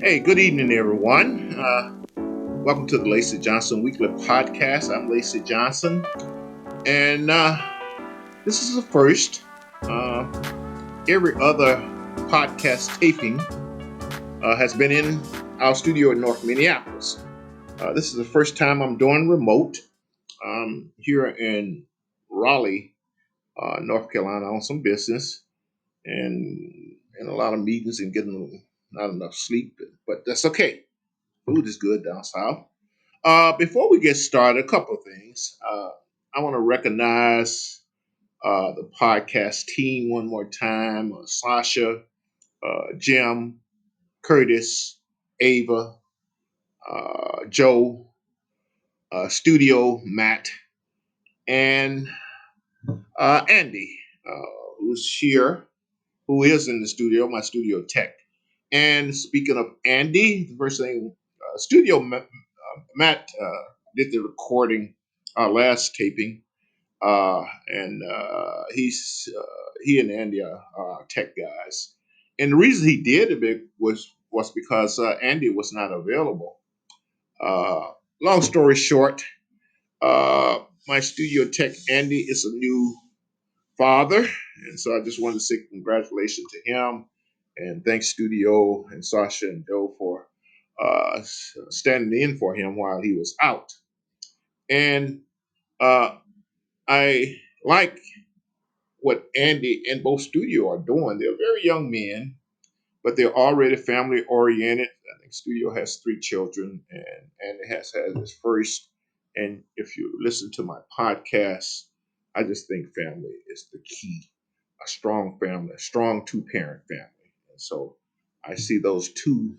Hey, good evening, everyone. Welcome to the Lacy Johnson Weekly Podcast. I'm Lacy Johnson, and this is the first. Uh, every other podcast taping has been in our studio in North Minneapolis. This is the first time I'm doing remote here in Raleigh, North Carolina, on some business and a lot of meetings and getting not enough sleep, but that's okay. Food is good down south. Before we get started, a couple of things. I want to recognize the podcast team one more time: Sasha, Jim, Curtis, Ava, Joe, Studio, Matt, and Andy, who's here, who is in the studio, my studio tech. And speaking of Andy, the first thing, Matt did the recording, our last taping. And he and Andy are tech guys. And the reason he did it was because Andy was not available. Uh, Long story short, my studio tech Andy is a new father, and so I just wanted to say congratulations to him, and thanks Studio and Sasha and Joe for standing in for him while he was out. And uh, I like what Andy and both Studio are doing. They're very young men, but they're already family oriented. I think Studio has three children, and it has had his first. And if you listen to my podcast, I just think family is the key. A strong family, a strong two-parent family. And so I see those two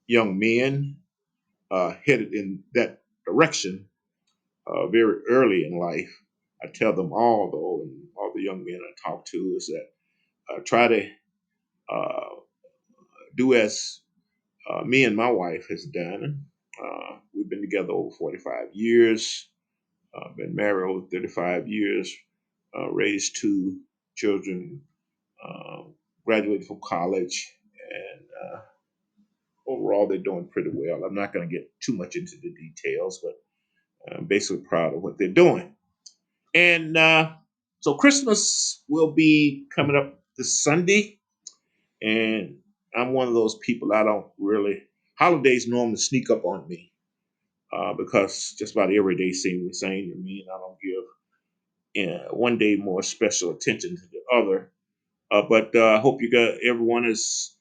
young men headed in that direction very early in life. I tell them all, though, and all the young men I talk to, is that try to uh, do as me and my wife has done. We've been together over 45 years, been married over 35 years, raised two children, uh, graduated from college, and overall they're doing pretty well. I'm not going to get too much into the details, but I'm basically proud of what they're doing. And so Christmas will be coming up this Sunday, and I'm one of those people I don't really holidays normally sneak up on me because just about every day seems the same to me, and I don't give one day more special attention to the other. But I hope you got everyone is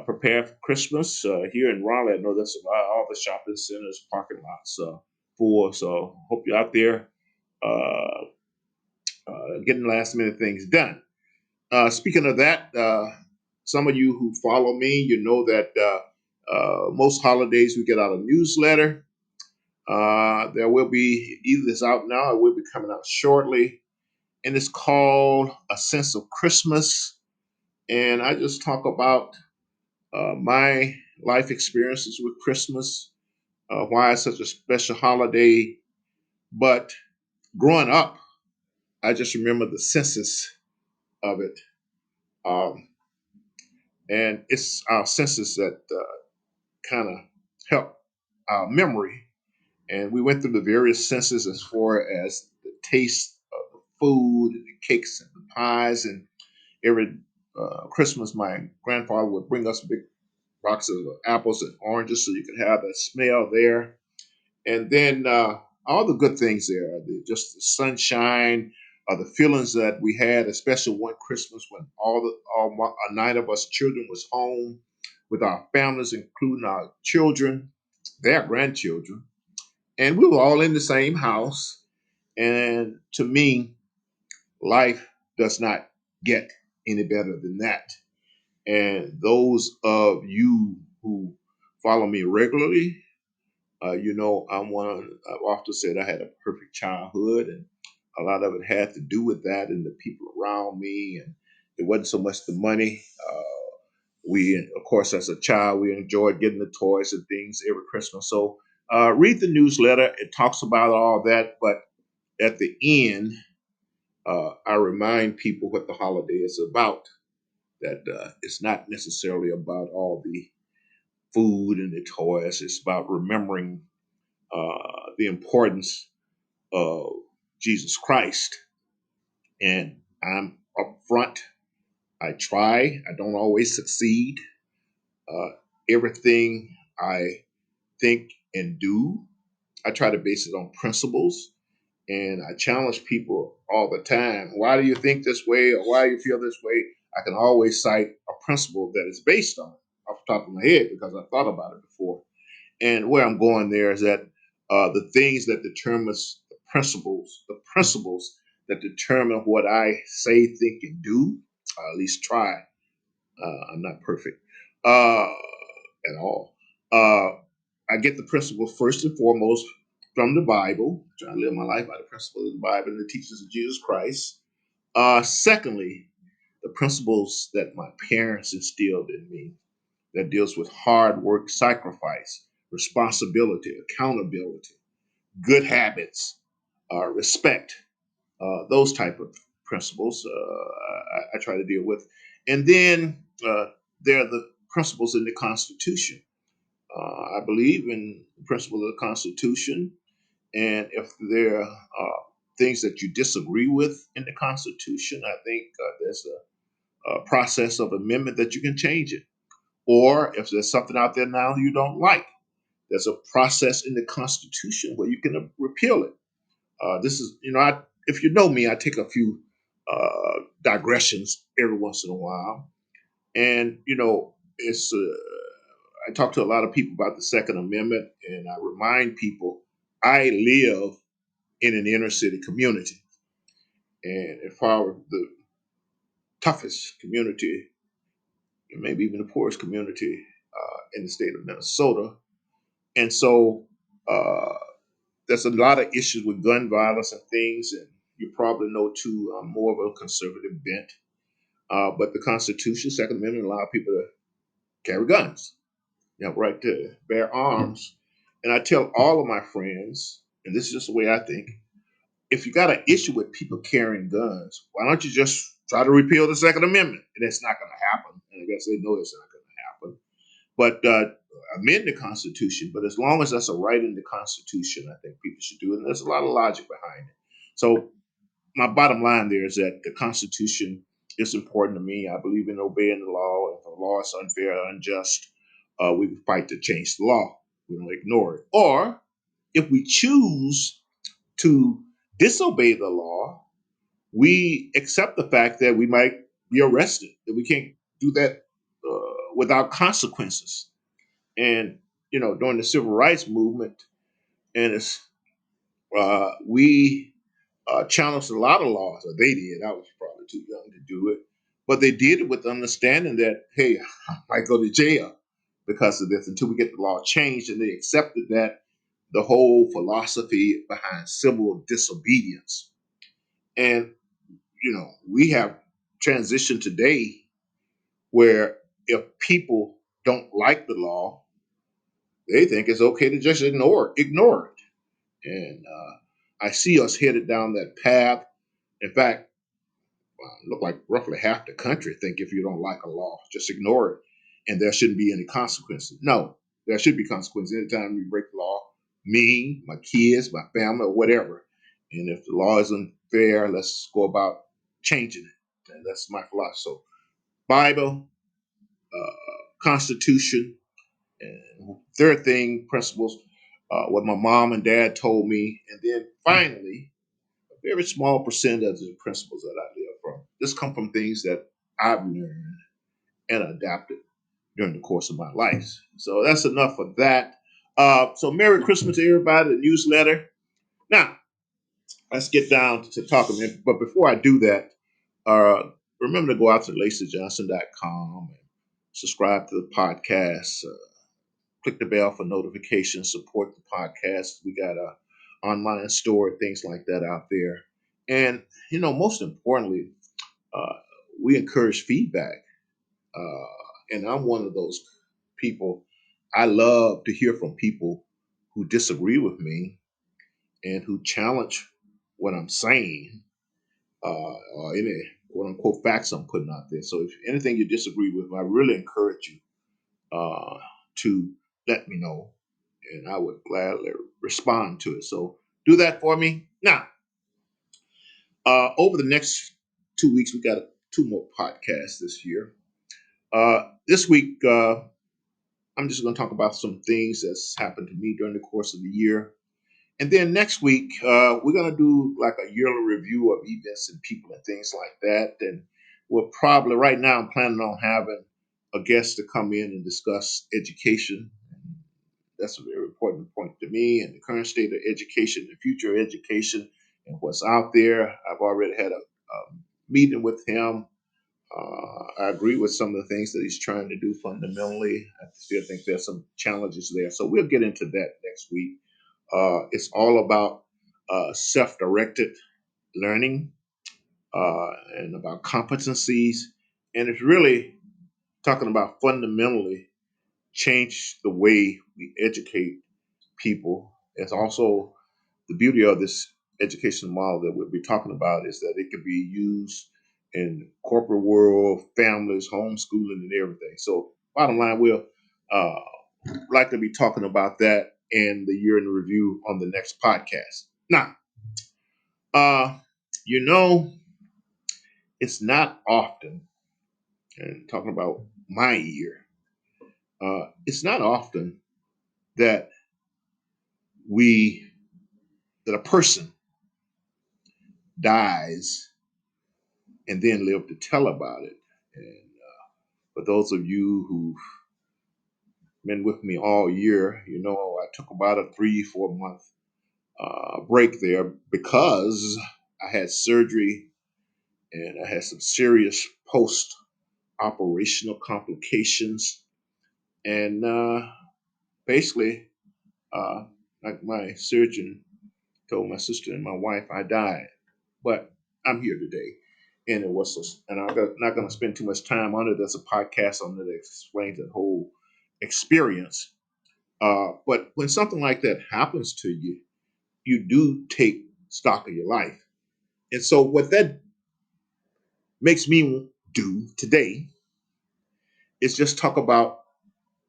prepared for Christmas here in Raleigh. I know that's a lot. All the shopping centers, parking lots full. So hope you're out there uh, getting last minute things done. Speaking of that, some of you who follow me, you know that most holidays we get out a newsletter. There will be either it's out now or will be coming out shortly, and it's called A Sense of Christmas. And I just talk about my life experiences with Christmas, why it's such a special holiday. But growing up, I just remember the senses of it. Um, and it's our senses that kind of help our memory. And we went through the various senses as far as the taste of the food and the cakes and the pies. And every Christmas, my grandfather would bring us big boxes of apples and oranges so you could have that smell there. And then all the good things there, just the sunshine, the feelings that we had, especially one Christmas when a nine of us children was home with our families, including our children, their grandchildren, and we were all in the same house. And to me, life does not get any better than that. And those of you who follow me regularly, I'm one. I've often said I had a perfect childhood, and a lot of it had to do with that and the people around me. And it wasn't so much the money. Of course, as a child, we enjoyed getting the toys and things every Christmas. So read the newsletter. It talks about all that, but at the end, I remind people what the holiday is about. That it's not necessarily about all the food and the toys. It's about remembering the importance of Jesus Christ. And I'm upfront. I try. I don't always succeed. Uh, Everything I think and do, I try to base it on principles. And I challenge people all the time. Why do you think this way or why do you feel this way? I can always cite a principle that is based on it off the top of my head because I thought about it before. And where I'm going there is that the things that determines the principles that determine what I say, think, and do, at least try. I'm not perfect at all. I get the principle first and foremost from the Bible. I try to live my life by the principles of the Bible and the teachings of Jesus Christ. Secondly, the principles that my parents instilled in me that deals with hard work, sacrifice, responsibility, accountability, good habits, respect, those type of principles I try to deal with. And then there are the principles in the Constitution. I believe in the principles of the Constitution, and if there are things that you disagree with in the Constitution, I think there's a process of amendment that you can change it. Or if there's something out there now you don't like, there's a process in the Constitution where you can repeal it. This is, if you know me, I take a few digressions every once in a while, and it's. I talk to a lot of people about the Second Amendment, and I remind people I live in an inner city community, and if I were the toughest community, and maybe even the poorest community in the state of Minnesota, and so uh, there's a lot of issues with gun violence and things, and you probably know too, I'm more of a conservative bent. But the Constitution, Second Amendment, allow people to carry guns. You have right to bear arms. And I tell all of my friends, and this is just the way I think, if you got an issue with people carrying guns, why don't you just try to repeal the Second Amendment? And it's not going to happen. And I guess they know it's not going to happen. But amend the Constitution. But as long as that's a right in the Constitution, I think people should do it. And there's a lot of logic behind it. So my bottom line there is that the Constitution is important to me. I believe in obeying the law. If the law is unfair or unjust, we can fight to change the law. We don't ignore it. Or if we choose to disobey the law, we accept the fact that we might be arrested, that we can't do that without consequences. And, during the civil rights movement, and we challenged a lot of laws, or they did. I was probably too young to do it, but they did it with the understanding that, hey, I might go to jail because of this until we get the law changed, and they accepted that the whole philosophy behind civil disobedience. And we have transitioned today where if people don't like the law, they think it's okay to just ignore it. And I see us headed down that path. In fact, look like roughly half the country think if you don't like a law, just ignore it, and there shouldn't be any consequences. No, there should be consequences anytime you break the law. Me, my kids, my family, or whatever. And if the law isn't fair, let's go about changing it. And that's my philosophy. So, Bible, Constitution, and third thing, principles. What my mom and dad told me, and then finally very small percent of the principles that I live from. This come from things that I've learned and adapted during the course of my life. So that's enough of that. So Merry Christmas to everybody, the newsletter. Now, let's get down to talking. But before I do that, remember to go out to lacyjohnson.com and subscribe to the podcast. Click the bell for notifications, support the podcast. We got a online store, things like that out there. And, most importantly, uh, we encourage feedback. And I'm one of those people. I love to hear from people who disagree with me and who challenge what I'm saying or any quote unquote facts I'm putting out there. So if anything you disagree with, I really encourage you. Uh, to let me know, and I would gladly respond to it. So do that for me. Now, over the next 2 weeks, we got two more podcasts this year. This week, I'm just going to talk about some things that's happened to me during the course of the year. And then next week, we're going to do like a yearly review of events and people and things like that. And we'll probably, right now, I'm planning on having a guest to come in and discuss education. That's a very important point to me and the current state of education, the future of education, and what's out there. I've already had a meeting with him. I agree with some of the things that he's trying to do fundamentally. I still think there's some challenges there. So we'll get into that next week. It's all about self directed learning and about competencies. And it's really talking about fundamentally change the way we educate people. It's also the beauty of this education model that we'll be talking about is that it can be used in corporate world, families, homeschooling, and everything. So, bottom line, we'll uh, likely be talking about that and the year in review on the next podcast. Now, uh, you know, it's not often, and talking about my year, it's not often that we that a person dies and then live to tell about it. And for those of you who've been with me all year, you know I took about a 3-4 month break there because I had surgery and I had some serious post operational complications. And basically, uh, like my surgeon told my sister and my wife, I died. But I'm here today. And it was, and I'm not going to spend too much time on it. There's a podcast on it that explains the whole experience. But when something like that happens to you, you do take stock of your life. And so, what that makes me do today is just talk about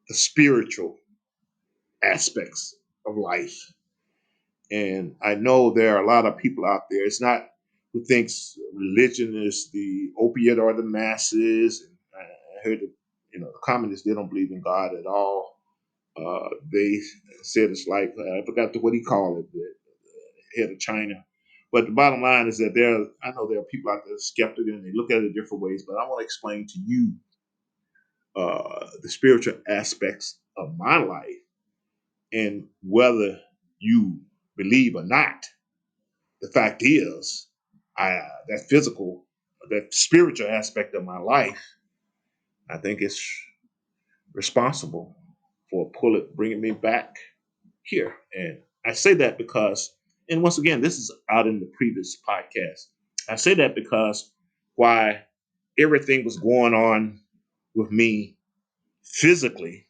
the spiritual aspects of life. And I know there are a lot of people out there. It's not who thinks religion is the opiate or the masses. And I heard that the communists, they don't believe in God at all. They said it's like I forgot what he called it, the head of China. But the bottom line is that I know there are people out there skeptical and they look at it different ways. But I want to explain to you the spiritual aspects of my life and whether you believe or not. The fact is, that physical, that spiritual aspect of my life, I think it's responsible for bringing me back here. And I say that because, and once again, this is out in the previous podcast. I say that because why everything was going on with me physically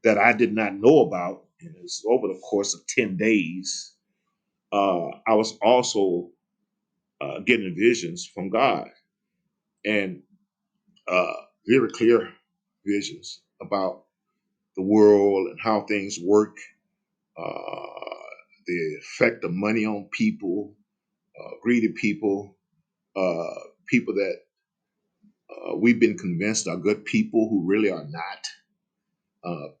that I did not know about, and it was over the course of 10 days, I was also getting visions from God and uh, very clear visions about the world and how things work, the effect of money on people, greedy people, people that we've been convinced are good people who really are not,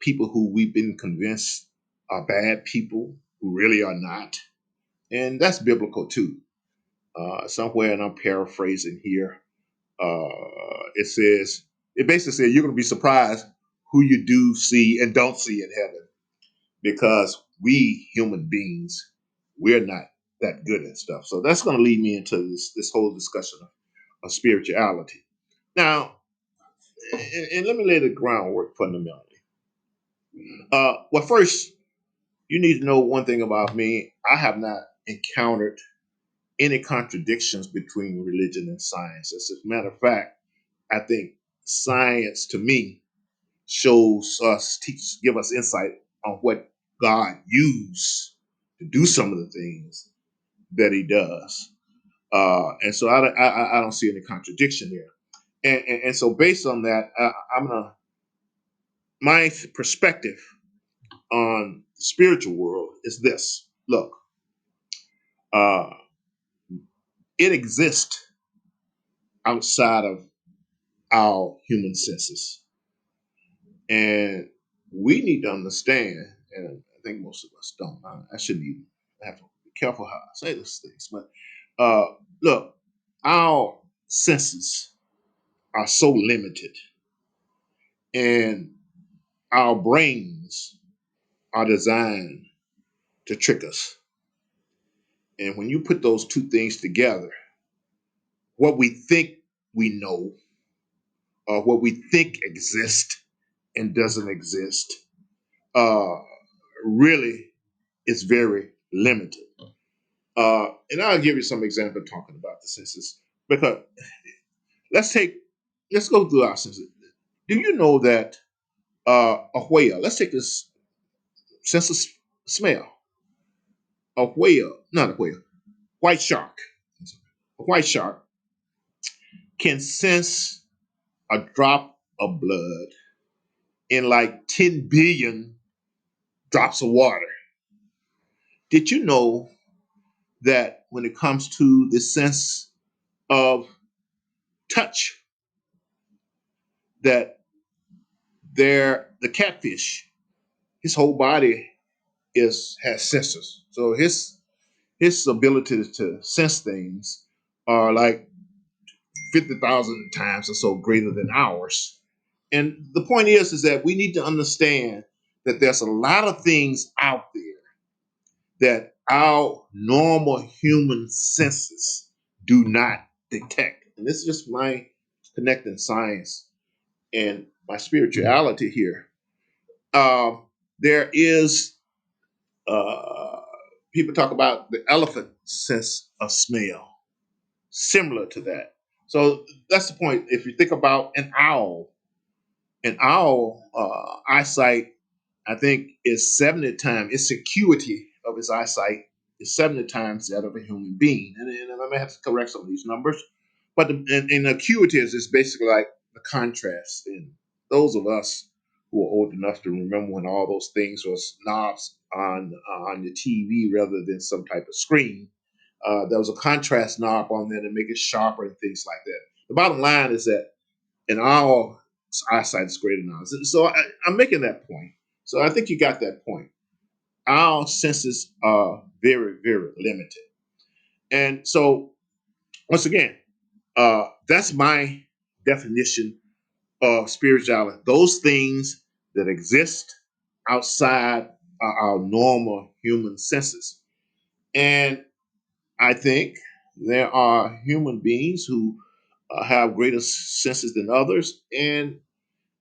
people who we've been convinced are bad people who really are not. And that's biblical too. Somewhere, and I'm paraphrasing here, it says, it basically says you're going to be surprised who you do see and don't see in heaven because we human beings, we're not that good at stuff. So that's going to lead me into this whole discussion of spirituality. Now, and let me lay the groundwork fundamentally. Well, first, you need to know one thing about me. I have not encountered any contradictions between religion and science. As a matter of fact, I think science to me shows us, teaches, give us insight on what God used to do some of the things that He does. And so I don't see any contradiction there. And so based on that, I'm gonna my perspective on the spiritual world is this. Look, uh, it exists outside of our human senses. And we need to understand, and I think most of us don't. I shouldn't even have to be careful how I say these things, but uh, look, our senses are so limited, and our brains are designed to trick us. And when you put those two things together, what we think we know, or what we think exists and doesn't exist, uh, really is very limited. And I'll give you some example talking about the senses because let's take let's go through our senses. Do you know that a whale? Let's take this sense of smell. A whale, not a whale, white shark. A white shark can sense a drop of blood in like 10 billion drops of water. Did you know that when it comes to the sense of touch, that the catfish, his whole body is has sensors. So his ability to sense things are like 50,000 times or so greater than ours. And the point is that we need to understand that there's a lot of things out there that our normal human senses do not detect. And this is just my connecting science and my spirituality here. There is uh, people talk about the elephant sense of smell, similar to that. So that's the point. If you think about an owl eyesight, I think is 70 times its acuity of its eyesight is 70 times that of a human being. And I may have to correct some of these numbers, but and acuity is basically like the contrast. And those of us who are old enough to remember when all those things was knobs on your TV rather than some type of screen, there was a contrast knob on there to make it sharper and things like that. The bottom line is that in our eyesight is greater than ours. So I'm making that point. So I think you got that point. Our senses are very, very limited. And so, once again, that's my definition of spirituality. Those things that exist outside our normal human senses. And I think there are human beings who have greater senses than others. And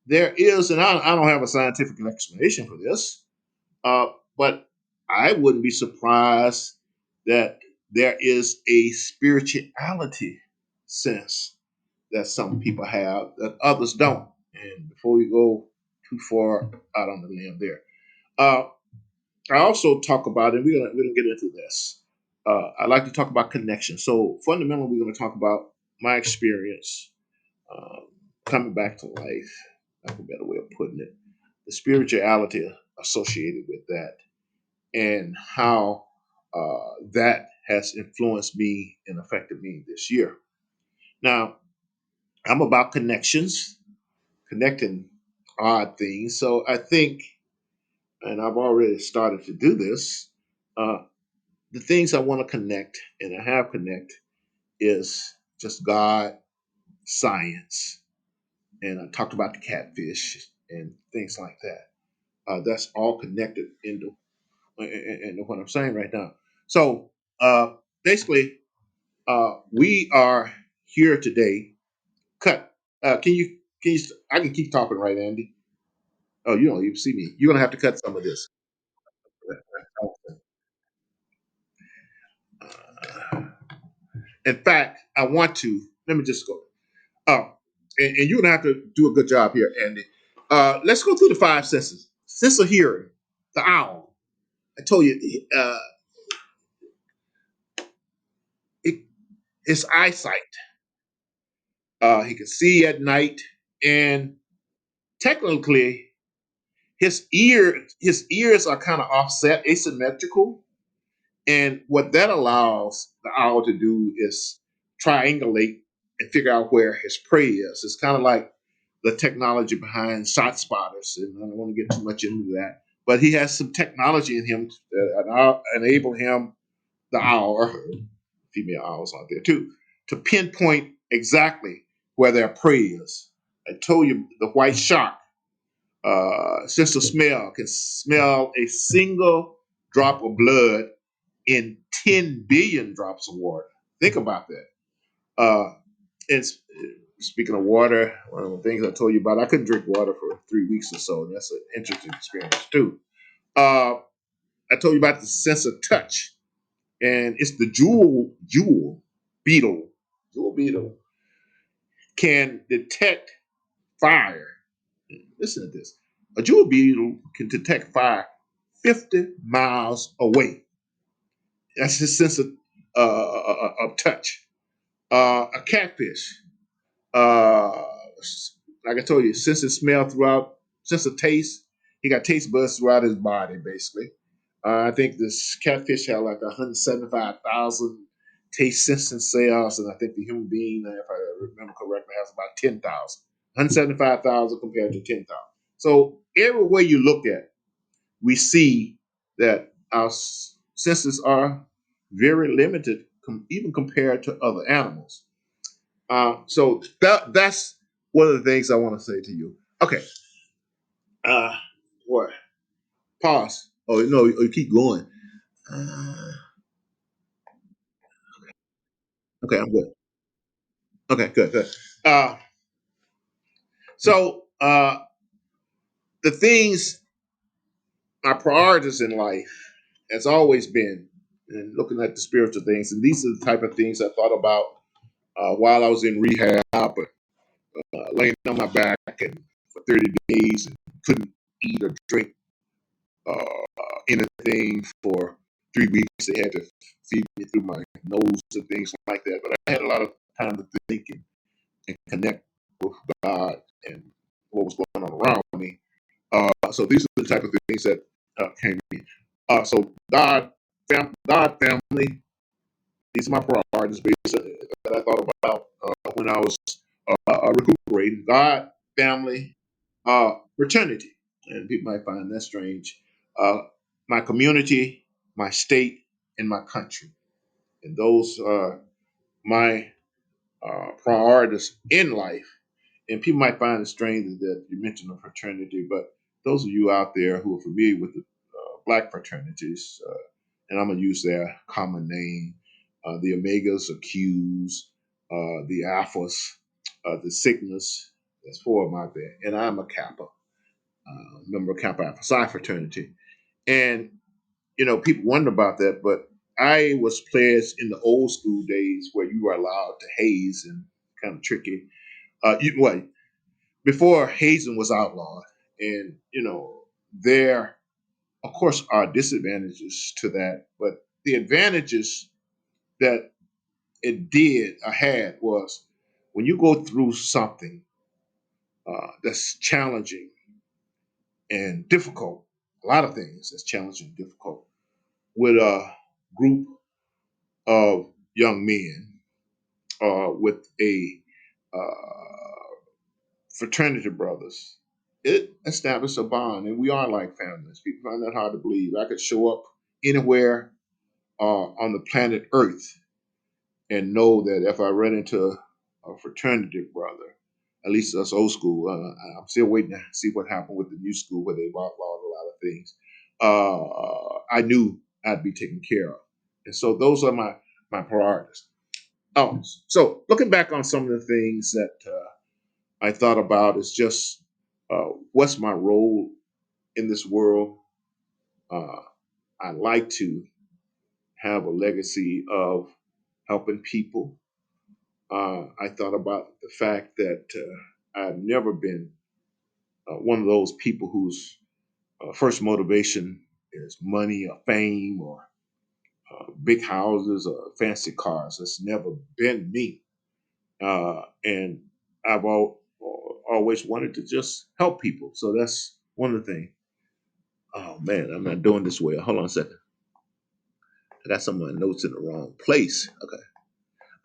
there is, and I don't have a scientific explanation for this, uh, but I wouldn't be surprised that there is a spirituality sense that some people have that others don't. And before we go too far out on the limb there, uh, I also talk about, and we're gonna get into this. I like to talk about connection. So fundamentally, we're going to talk about my experience um, coming back to life. That's a better way of putting it. The spirituality associated with that, and how that has influenced me and affected me this year. Now, I'm about connections, connecting odd things. So I think, and I've already started to do this, uh, the things I want to connect, and I have connect, is just God, science, and I talked about the catfish and things like that. That's all connected into what I'm saying right now. So uh, basically, we are here today. Cut. Can you? I can keep talking, right, Andy? Oh, you don't even see me. You're gonna have to cut some of this. In fact, I want to. Let me just go. Oh, and you're gonna have to do a good job here, Andy. Let's go through the five senses. Sense of hearing, the owl. I told you, it, his eyesight. He can see at night, and technically, his ears are kind of offset, asymmetrical, and what that allows the owl to do is triangulate and figure out where his prey is. It's kind of like the technology behind shot spotters, and I don't want to get too much into that. But he has some technology in him that enable him, the owl, or female owls out there too, to pinpoint exactly where their prey is. I told you the white shark, sense of smell, can smell a single drop of blood in 10 billion drops of water. Think about that. And speaking of water, one of the things I told you about, I couldn't drink water for 3 weeks or so. And that's an interesting experience too. Uh, I told you about the sense of touch, and it's the jewel beetle. Jewel beetle can detect fire. Listen to this. A jewel beetle can detect fire 50 miles away. That's his sense of touch. A catfish, uh, like I told you, sense of smell throughout, sense of taste. He got taste buds throughout his body, basically. I think this catfish had like 175,000 taste sensing cells, and I think the human being, if I remember correctly, has about 10,000. 175,000 compared to 10,000. So everywhere you look at, we see that our senses are very limited, even compared to other animals. So that's one of the things I want to say to you. Okay. Uh, what? Pause. Oh no, you keep going. Uh, okay, I'm good. Okay, good, good. Uh, so the things, my priorities in life has always been, and looking at the spiritual things, and these are the type of things I thought about while I was in rehab, laying on my back and for 30 days and couldn't eat or drink anything for 3 weeks. They had to feed me through my nose and things like that. But I had a lot of time to think and connect with God and what was going on around me. So these are the type of things that came to me. So God, family, these are my priorities based that I thought about when I was recuperating. God, family, fraternity, and people might find that strange. Uh, my community, my state, and my country, and those are my priorities in life. And people might find it strange that you mentioned a fraternity, but those of you out there who are familiar with the black fraternities, and I'm going to use their common name, the Omegas or Qs, the Alphas, the Sigmas. That's four of them out there. And I'm a Kappa, member of Kappa Alpha Psi fraternity. And, people wonder about that, but I was pledged in the old school days where you were allowed to haze and kind of tricky. What before hazing was outlawed, and there, of course, are disadvantages to that, but the advantages that it did or had was when you go through something that's challenging and difficult, a lot of things that's challenging and difficult, with a group of young men, with a fraternity brothers, it established a bond, and we are like families. People find that hard to believe. I could show up anywhere on the planet Earth and know that if I run into a fraternity brother, at least us old school, I'm still waiting to see what happened with the new school where they've outlawed a lot of things. I knew I'd be taken care of, and so those are my priorities. So looking back on some of the things that I thought about is just what's my role in this world. Uh, I like to have a legacy of helping people. I thought about the fact that I've never been one of those people whose first motivation is money or fame or big houses or fancy cars. That's never been me. And I've always wanted to just help people. So that's one of the things. Oh man, I'm not doing this well. Hold on a second. I got some of my notes in the wrong place. Okay.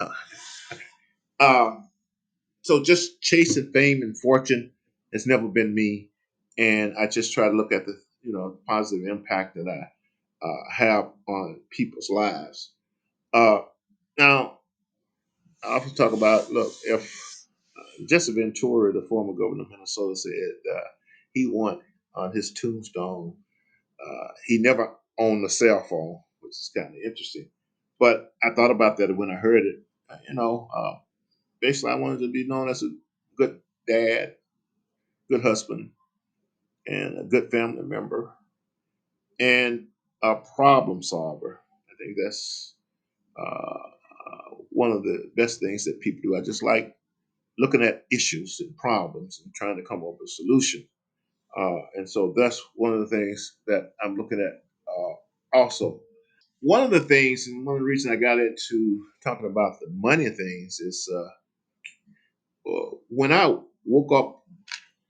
Uh, um, so just chasing fame and fortune has never been me, and I just try to look at the positive impact that I have on people's lives. Uh, now, I often talk about look if Jesse Ventura, the former governor of Minnesota, said he want on his tombstone. He never owned a cell phone, which is kind of interesting. But I thought about that when I heard it. Basically, I wanted to be known as a good dad, good husband, and a good family member, and a problem solver. I think that's one of the best things that people do. I just like looking at issues and problems and trying to come up with a solution. And so that's one of the things that I'm looking at also. One of the things, and one of the reasons I got into talking about the money things is when I woke up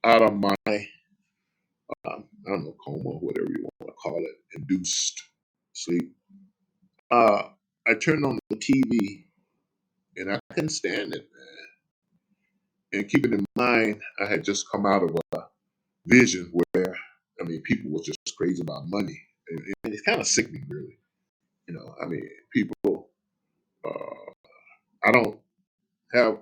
out of my, I don't know, coma, whatever you want to call it, induced sleep, uh, I turned on the TV and I couldn't stand it, man. And keeping in mind, I had just come out of a vision where, I mean, people were just crazy about money. And it's kind of sickening, really. I mean, people, uh, I don't have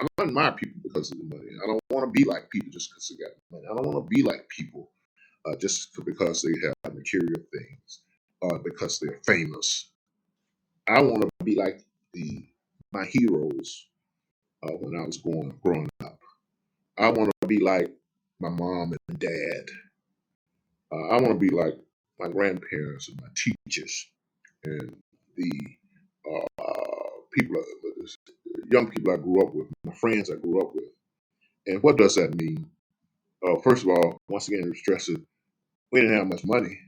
I don't admire people because of the money. I don't want to be like people just because they got money. I don't want to be like people because they have material things or because they're famous. I want to be like the my heroes when I was growing up. I want to be like my mom and dad. I want to be like my grandparents and my teachers and the people, young people I grew up with, my friends I grew up with. And what does that mean? First of all, once again, stressing, we didn't have much money,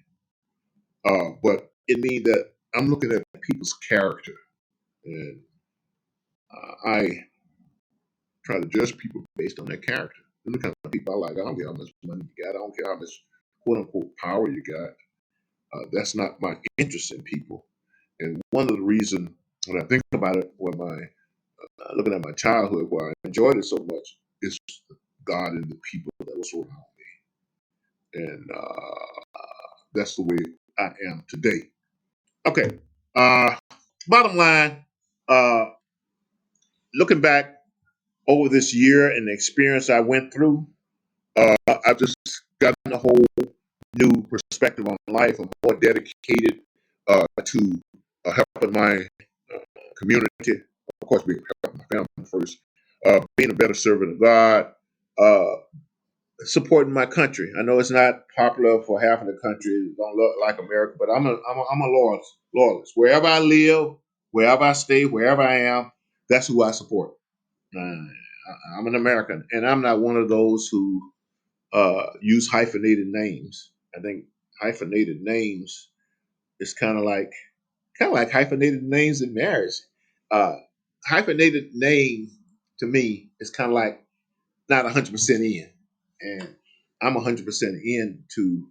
but it means that I'm looking at people's character, and I try to judge people based on their character. And the kind of people I like, I don't care how much money you got, I don't care how much quote unquote power you got. That's not my interest in people. And one of the reasons when I think about it, when my looking at my childhood, why I enjoyed it so much, is God and the people that was around me, and that's the way I am today. Okay. Uh, Bottom line, uh, looking back over this year and the experience I went through, I've just gotten a whole new perspective on life. I'm more dedicated to helping my community. Of course, being helping my family first. Being a better servant of God. Uh, Supporting my country. I know it's not popular for half of the country. Don't look like America, but I'm a loyalist. Loyalist. Wherever I live, wherever I stay, wherever I am, that's who I support. I'm an American, and I'm not one of those who use hyphenated names. I think hyphenated names is kind of like hyphenated names in marriage. Uh, Hyphenated name to me is kind of like not 100% in, and I'm 100% in to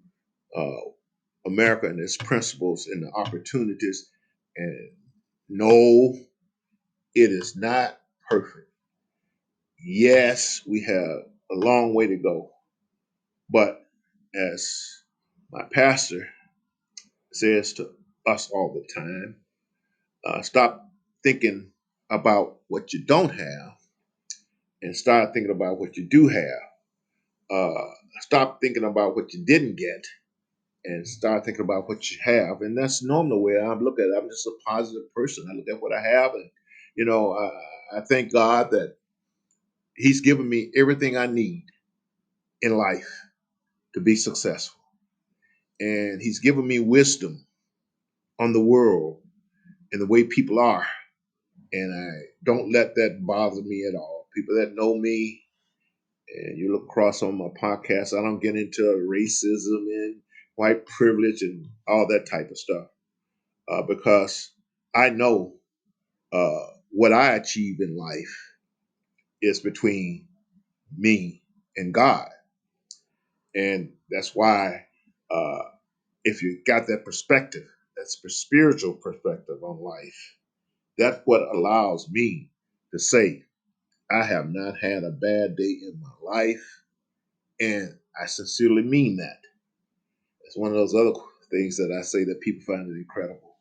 America and its principles and the opportunities. And no, it is not perfect. Yes, we have a long way to go, but as my pastor says to us all the time, stop thinking about what you don't have and start thinking about what you do have. Stop thinking about what you didn't get and start thinking about what you have. And that's normally the way I look at it. I'm just a positive person. I look at what I have, and I thank God that He's given me everything I need in life to be successful, and He's given me wisdom on the world and the way people are, and I don't let that bother me at all. People that know me, and you look across on my podcast, I don't get into racism and white privilege and all that type of stuff because I know what I achieve in life is between me and God. And that's why Uh, if you got that perspective, that's spiritual perspective on life, that's what allows me to say, I have not had a bad day in my life. And I sincerely mean that. It's one of those other things that I say that people find it incredible.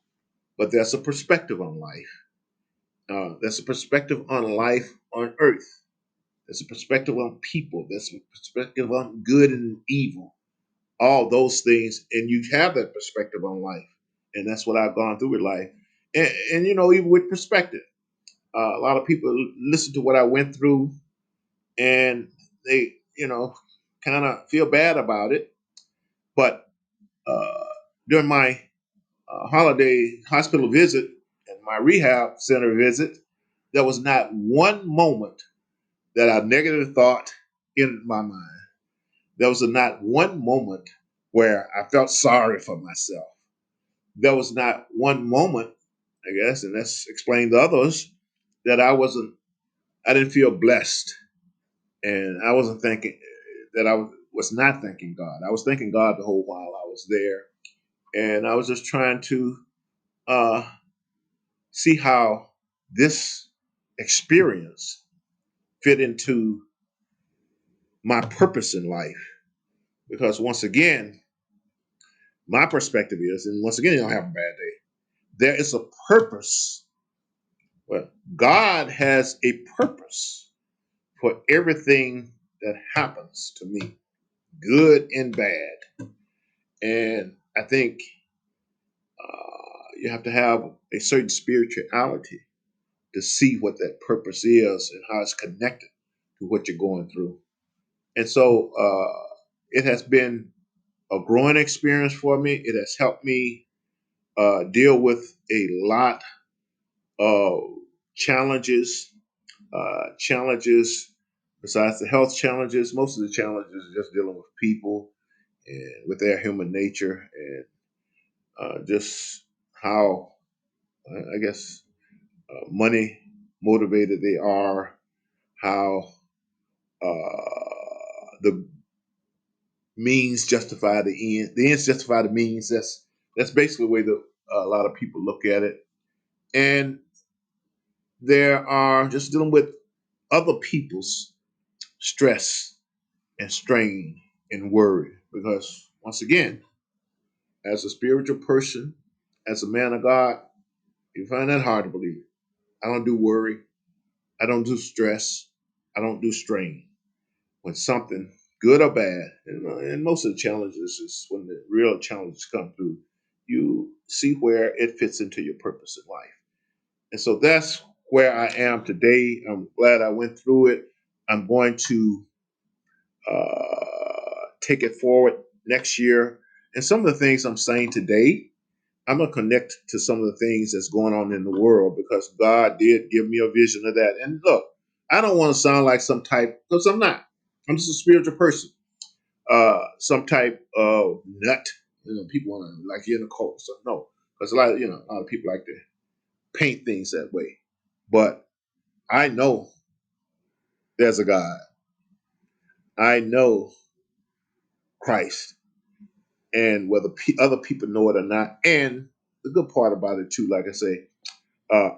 But that's a perspective on life. That's a perspective on life on earth. That's a perspective on people. That's a perspective on good and evil. All those things. And you have that perspective on life. And that's what I've gone through with life. And even with perspective, a lot of people listen to what I went through and they, kind of feel bad about it. But uh, during my holiday hospital visit and my rehab center visit, there was not one moment that I negative thought in my mind. There was not one moment where I felt sorry for myself. There was not one moment, I guess, and that's explained to others, that I didn't feel blessed. And I wasn't thinking that was not thanking God. I was thanking God the whole while I was there. And I was just trying to uh, see how this experience fit into my purpose in life. Because once again, my perspective is, and once again, you don't have a bad day. There is a purpose. Well, God has a purpose for everything that happens to me, good and bad. And I think you have to have a certain spirituality to see what that purpose is and how it's connected to what you're going through. And so it has been a growing experience for me. It has helped me deal with a lot of challenges. Challenges besides the health challenges. Most of the challenges are just dealing with people and with their human nature and just how, I guess, money motivated they are, how the means justify the ends justify the means. That's basically the way that a lot of people look at it. And there are just dealing with other people's stress and strain and worry. Because once again, as a spiritual person, as a man of God, you find that hard to believe. I don't do worry. I don't do stress. I don't do strain. When something good or bad, and most of the challenges is when the real challenges come through, you see where it fits into your purpose in life. And so that's where I am today. I'm glad I went through it. I'm going to take it forward next year. And some of the things I'm saying today, I'm going to connect to some of the things that's going on in the world because God did give me a vision of that. And look, I don't want to sound like some type, because I'm not. I'm just a spiritual person. Some type of nut. People want to like you're in a cult. So no, because a lot of people like to paint things that way. But I know there's a God. I know Christ, and whether other people know it or not. And the good part about it too, like I say, uh,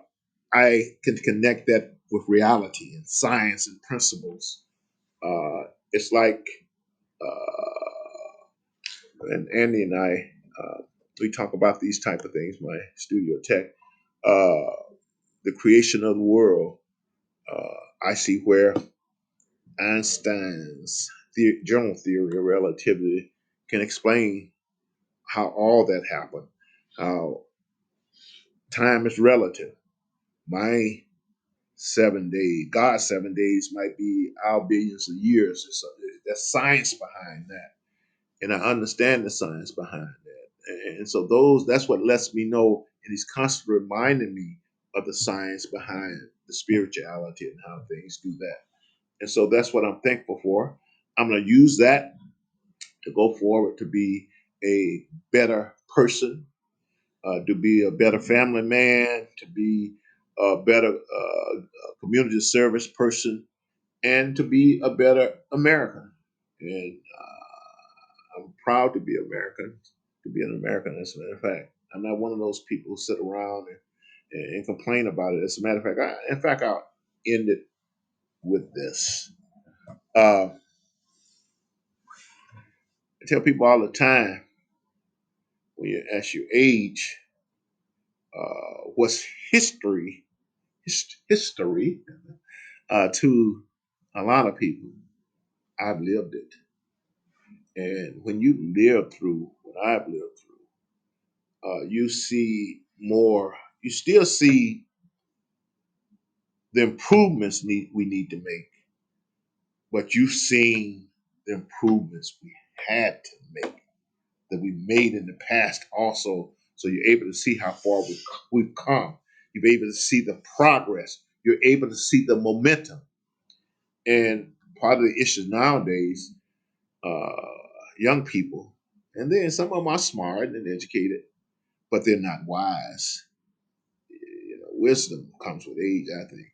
I can connect that with reality and science and principles. It's like, and Andy and I, we talk about these type of things. My studio tech, the creation of the world. I see where Einstein's general theory of relativity can explain how all that happened, how time is relative. My 7 days, God's 7 days might be our billions of years. There's science behind that. And I understand the science behind that. And so that's what lets me know, and he's constantly reminding me of the science behind the spirituality and how things do that. And so that's what I'm thankful for. I'm going to use that to go forward to be a better person, to be a better family man, to be a better community service person, and to be a better American. And I'm proud to be American, to be an American. As a matter of fact, I'm not one of those people who sit around and complain about it. As a matter of fact, I'll end it with this. I tell people all the time when you ask your age, what's history? History to a lot of people. I've lived it, and when you live through what I've lived through, you see more. You still see the improvements we need to make, but you've seen the improvements we had to make, that we made in the past also. So you're able to see how far we've come. You're able to see the progress. You're able to see the momentum. And part of the issue nowadays, uh, young people, and then some of them are smart and educated, but they're not wise. Wisdom comes with age, I think,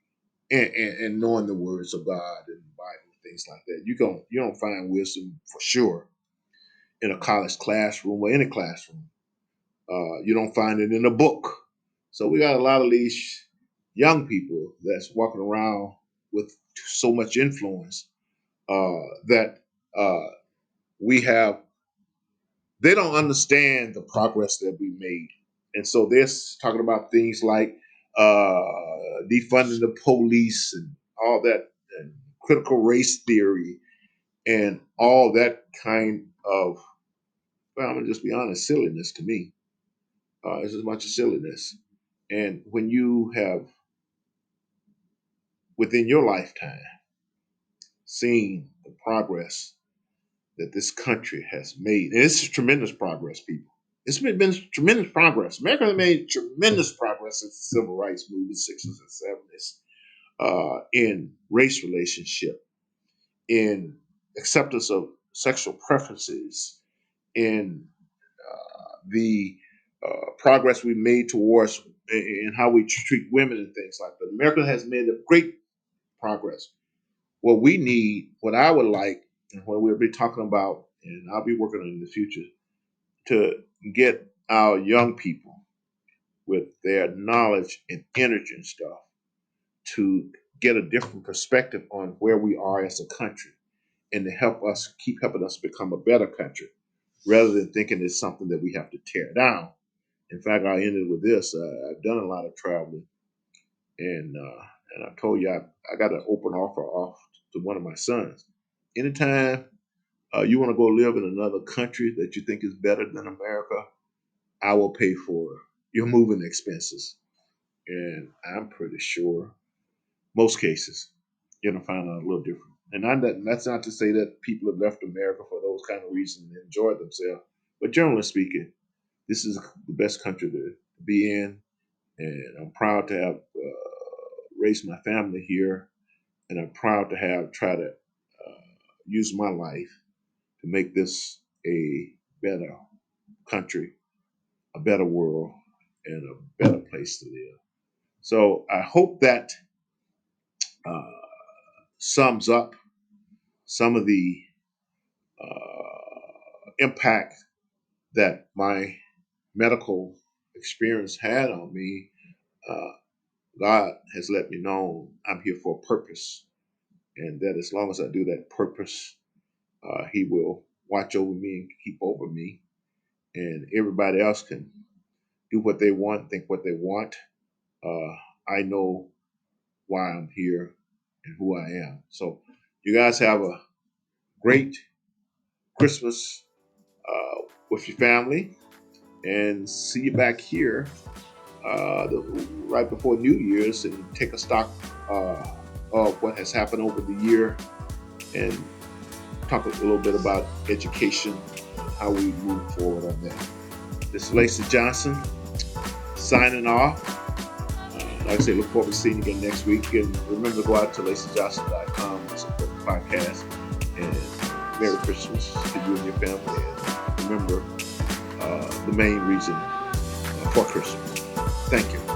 and knowing the words of God and the Bible, things like that. You don't find wisdom for sure in a college classroom or any classroom. You don't find it in a book. So we got a lot of these young people that's walking around with so much influence that we have. They don't understand the progress that we made, and so they're talking about things like uh, defunding the police and all that, and critical race theory, and all that kind of. Well, I'm gonna just be honest, silliness to me. It's as much as silliness. And when you have within your lifetime seen the progress that this country has made, and it's tremendous progress, people. It's been tremendous progress. America has made tremendous progress since the civil rights movement, 60s and 70s, in race relationship, in acceptance of sexual preferences, in the progress we made towards in how we treat women and things like that. America has made a great progress. What we need, what I would like, and what we'll be talking about, and I'll be working on in the future, to get our young people with their knowledge and energy and stuff to get a different perspective on where we are as a country and to keep helping us become a better country rather than thinking it's something that we have to tear down. In fact, I ended with this. I've done a lot of traveling, and I told you I got an open offer off to one of my sons. Anytime you want to go live in another country that you think is better than America, I will pay for your moving expenses. And I'm pretty sure most cases you're gonna find out a little different. And that's not to say that people have left America for those kind of reasons and enjoyed themselves, but generally speaking, this is the best country to be in, and I'm proud to have raised my family here, and I'm proud to have tried to use my life to make this a better country, a better world, and a better place to live. So I hope that uh, sums up some of the impact that my medical experience had on me. Uh, God has let me know I'm here for a purpose, and that as long as I do that purpose, He will watch over me and keep over me, and everybody else can do what they want, think what they want. Uh, I know why I'm here and who I am. So, you guys have a great Christmas with your family, and see you back here right before New Year's and take a stock of what has happened over the year and talk a little bit about education and how we move forward on that. This is Lacy Johnson signing off. Like I say, look forward to seeing you again next week. And remember to go out to lacyjohnson.com and support the podcast. And Merry Christmas to you and your family. And remember the main reason for Christmas. Thank you.